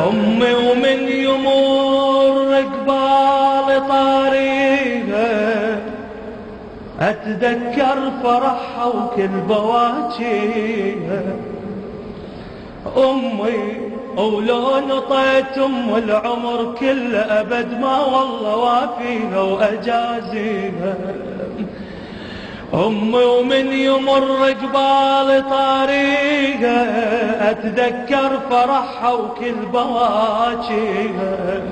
أمي ومن يمر قبال طاريها أتذكر فرحها وكل بواجيها. أمي ولو نطيت العمر كله أبد ما والله وافيها وأجازيها. أمي ومن يمر قبال طريقها أتذكر فرحها وكل بواجيها.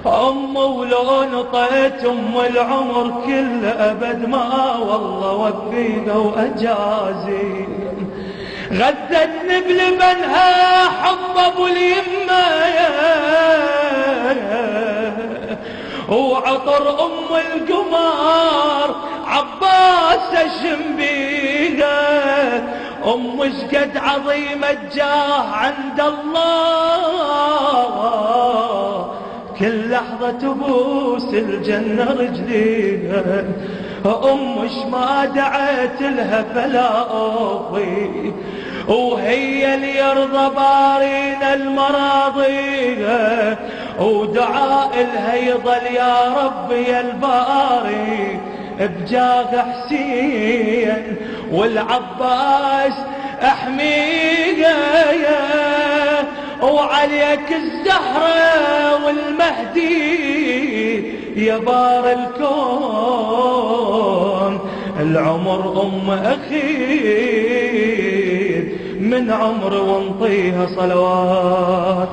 أمي ولو نطيت العمر كله أبد ما والله وفيها وأجازيها. غذتني بلبنها حب ابو اليمه وعطر ام القمر عباس اشم بيها. ام شقد عظيمه جاه عند الله كل لحظه تبوس الجنه رجليها. أمش ما دعيت لها فلا أوفي وهي اللي يرضى بارينا المراضيها ودعاء لها يظل يا رب يا الباري بجاه حسين والعباس احميها وعليك الزهرة والمهدي يا بار الكون. العمر أم أخير من عمر وانطيها صلوات.